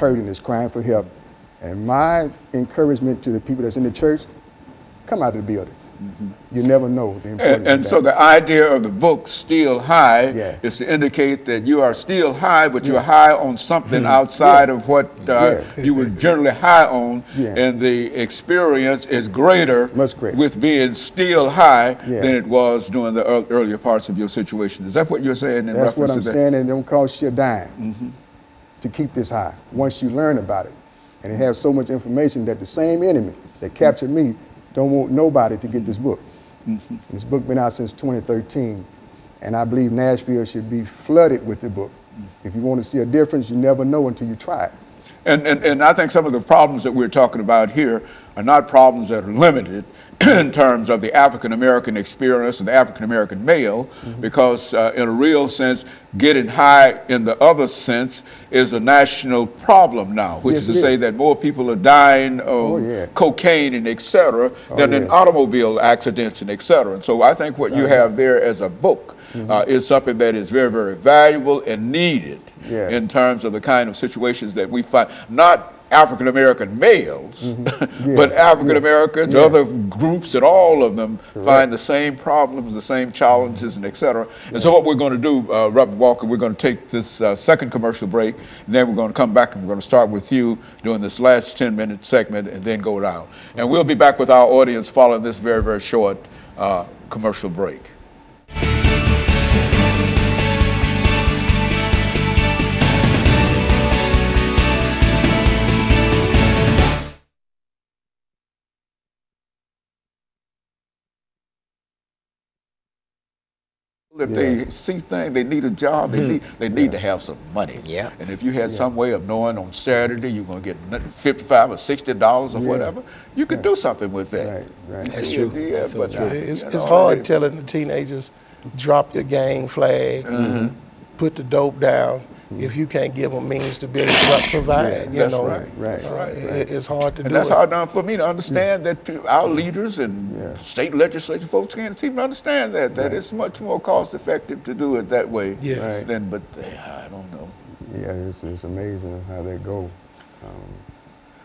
hurting, is crying for help. And my encouragement to the people that's in the church, come out of the building. You never know the importance and of so the idea of the book, Still High, Yeah. is to indicate that you are still high, but you're high on something outside of what you were generally high on, and the experience is greater, Much greater, with being still high than it was during the earlier parts of your situation. Is that what you're saying in That's reference what I'm to that? saying, and it don't cost you a dime to keep this high once you learn about it. And it has so much information that the same enemy that captured me don't want nobody to get this book. This book been out since 2013, and I believe Nashville should be flooded with the book. If you want to see a difference, you never know until you try it. And I think some of the problems that we're talking about here are not problems that are limited in terms of the African-American experience and the African-American male, because in a real sense, getting high in the other sense is a national problem now, which is to say that more people are dying of cocaine and et cetera than in automobile accidents and et cetera. And so I think what you have there as a book is something that is very, very valuable and needed in terms of the kind of situations that we find, not African-American males, but African-Americans, other groups, and all of them find the same problems, the same challenges, and et cetera. And so what we're going to do, RWaller, we're going to take this second commercial break, and then we're going to come back and we're going to start with you doing this last 10-minute segment and then go down. And we'll be back with our audience following this very, very short commercial break. If they see things, they need a job, they need to have some money. And if you had some way of knowing on Saturday you're going to get $55 or $60 or whatever, you could do something with that. That's true. But it's hard telling the teenagers, drop your gang flag, put the dope down, if you can't give them means to be able to provide. That's It's hard to do. And that's hard for me to understand that our leaders and state legislature folks can't seem to understand that it's much more cost effective to do it that way than, but I don't know. Yeah, it's amazing how they go.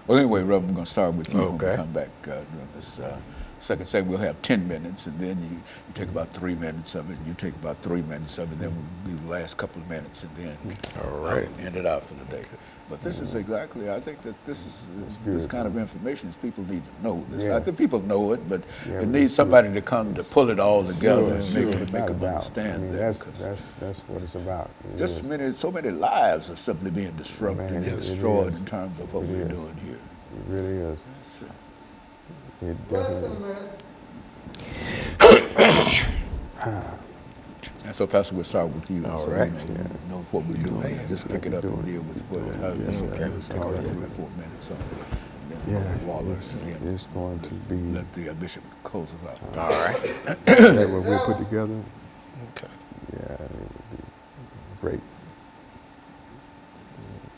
Well, anyway, Rev, I'm going to start with you when we come back during this second segment. We'll have 10 minutes, and then you take about 3 minutes of it, and you take about 3 minutes of it, and then we'll do the last couple of minutes, and then end it out for the day. But this is exactly, I think that this kind of information is people need to know this. I think people know it, but it needs somebody to come to pull it all together and make them understand that. That's what it's about. Just so many lives are simply being disrupted and destroyed in terms of what we're doing here. It really is. It definitely. And so, Pastor, we'll start with you. All so right. Know what we're doing. Just pick it up and deal with how this take about 3 or 4 minutes on it. Waller, it's going to be. Let the bishop close us out. All right. That what we'll put together. Okay. Yeah, it would be great.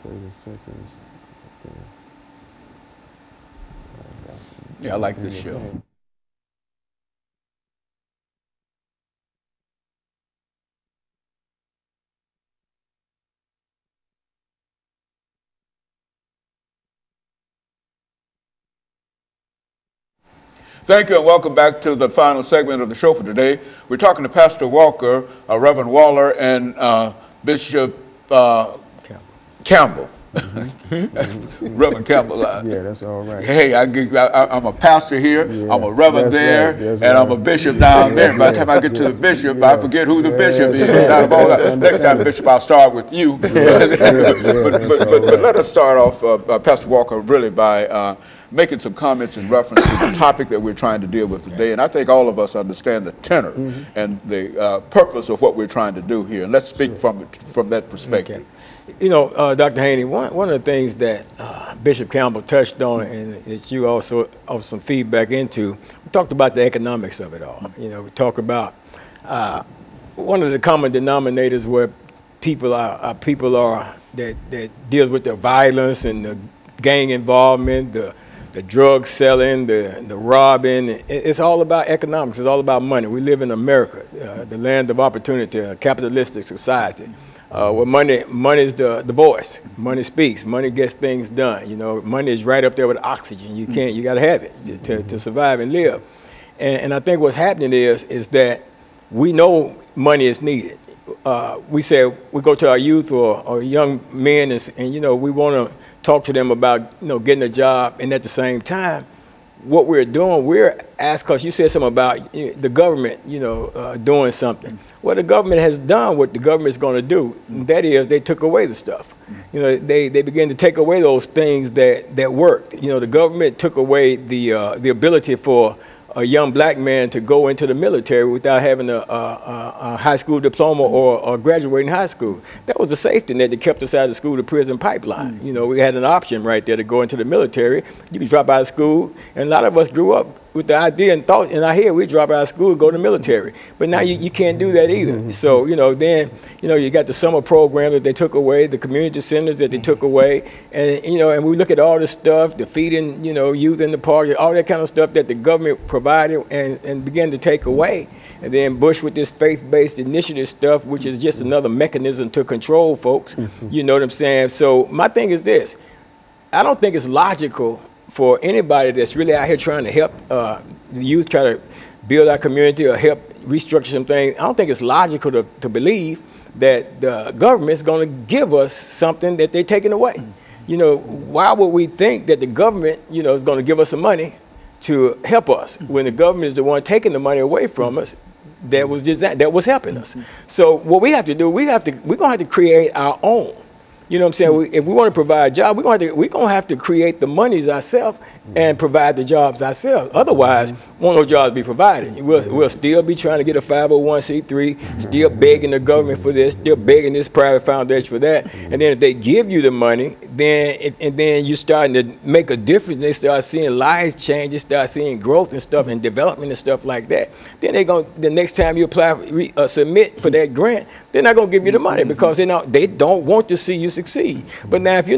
30 seconds. Yeah, I like this show. Thank you, and welcome back to the final segment of the show for today. We're talking to Pastor Walker, Reverend Waller, and Bishop Campbell. Reverend Campbell. Yeah, that's all right. Hey, I'm a pastor here, I'm a reverend there, and I'm a bishop down there. By the time I get to the bishop, I forget who the bishop is. Next time, Bishop, I'll start with you. But let us start off, Pastor Walker, really by making some comments in reference to the topic that we're trying to deal with today. And I think all of us understand the tenor and the purpose of what we're trying to do here. And let's speak from that perspective. You know, Dr. Haney, one of the things that Bishop Campbell touched on, and that you also offered some feedback into, we talked about the economics of it all. You know, we talk about one of the common denominators where people are that deals with the violence and the gang involvement, the drug selling, the robbing. It's all about economics. It's all about money. We live in America, the land of opportunity, a capitalistic society. Well, money is the voice. Money speaks. Money gets things done. You know, money is right up there with oxygen. You can't. You got to have it to survive and live. And I think what's happening is that we know money is needed. We say we go to our youth or young men and you know, we want to talk to them about, you know, getting a job, and at the same time, what we're doing, we're asked, because you said something about the government, you know, doing something. Well, the government has done what the government's going to do. And that is, they took away the stuff. You know, they began to take away those things that worked. You know, the government took away the ability for a young black man to go into the military without having a high school diploma or graduating high school. That was a safety net that kept us out of the school to prison pipeline. You know, we had an option right there to go into the military. You could drop out of school, and a lot of us grew up with the idea and thought, and I hear we drop out of school and go to the military. But now you can't do that either. So, you know, then, you know, you got the summer program that they took away, the community centers that they took away, and, you know, and we look at all this stuff, the feeding, you know, youth in the park, all that kind of stuff that the government provided and began to take away. And then Bush with this faith-based initiative stuff, which is just another mechanism to control folks. You know what I'm saying? So my thing is this. I don't think it's logical for anybody that's really out here trying to help the youth, try to build our community or help restructure some things. I don't think it's logical to believe that the government's going to give us something that they're taking away. You know, why would we think that the government, you know, is going to give us some money to help us when the government is the one taking the money away from us? That was helping us. So what we have to do, we're going to have to create our own. You know what I'm saying? If we want to provide jobs, we're going to have to create the monies ourselves and provide the jobs ourselves. Otherwise, won't no jobs be provided. We'll still be trying to get a 501c3, still begging the government for this, still begging this private foundation for that. And then if they give you the money, then you're starting to make a difference. They start seeing lives change, they start seeing growth and stuff and development and stuff like that. Then the next time you apply, submit for that grant, they're not going to give you the money because they don't want to see you succeed. But now if you're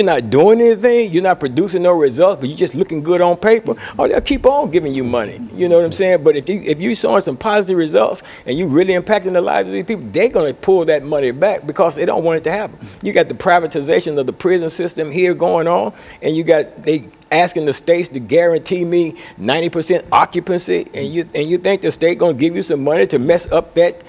not doing anything, you're not producing no results, but you're just looking good on paper, oh, they'll keep on giving you money. You know what I'm saying? But if you're showing some positive results and you really impacting the lives of these people, they're going to pull that money back because they don't want it to happen. You got the privatization of the prison system here going on, and they asking the states to guarantee me 90% occupancy, and you think the state going to give you some money to mess up that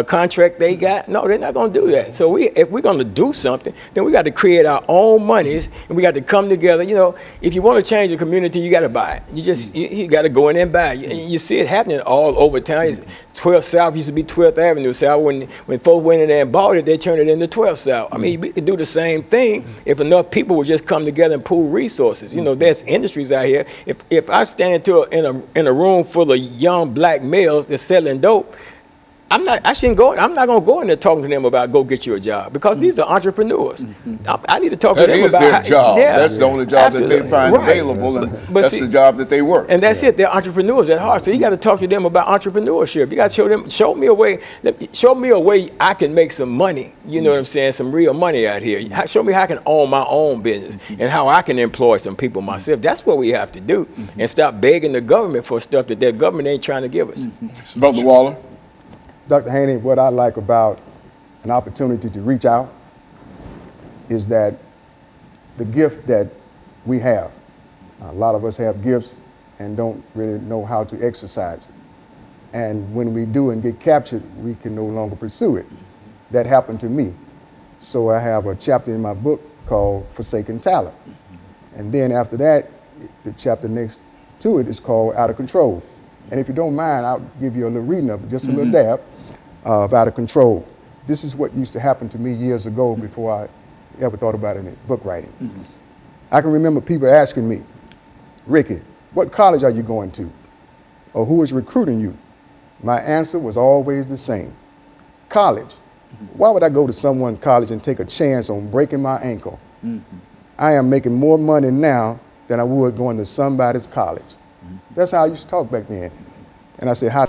contract they got? No, they're not going to do that. So if we're going to do something, then we got to create our own monies, and we got to come together. You know, if you want to change a community, you got to buy it. You got to go in and buy it. You see it happening all over town. 12th South used to be 12th Avenue South. When folks went in there and bought it, they turned it into 12th South. I mean, we could do the same thing if enough people would just come together and pool resources. You know, there's industries out here. If I stand in a room full of young black males that's selling dope, I'm not going to go in there talking to them about go get you a job, because these are entrepreneurs. I need to talk to them about their job. Yeah, that's the only job absolutely. that they find available, and that's the job that they work. And that's it. They're entrepreneurs at heart. So you got to talk to them about entrepreneurship. You got to show me a way I can make some money. You know what I'm saying? Some real money out here. Show me how I can own my own business and how I can employ some people myself. That's what we have to do, and stop begging the government for stuff that their government ain't trying to give us. Brother Waller. Dr. Haney, what I like about an opportunity to reach out is that the gift that we have, a lot of us have gifts and don't really know how to exercise it. And when we do and get captured, we can no longer pursue it. That happened to me. So I have a chapter in my book called Forsaken Talent. And then after that, the chapter next to it is called Out of Control. And if you don't mind, I'll give you a little reading of it, just a little dab. Of Out of Control. This is what used to happen to me years ago before I ever thought about it in book writing. I can remember people asking me, Ricky, what college are you going to? Or who is recruiting you? My answer was always the same. College. Why would I go to someone's college and take a chance on breaking my ankle? I am making more money now than I would going to somebody's college. That's how I used to talk back then. And I said, how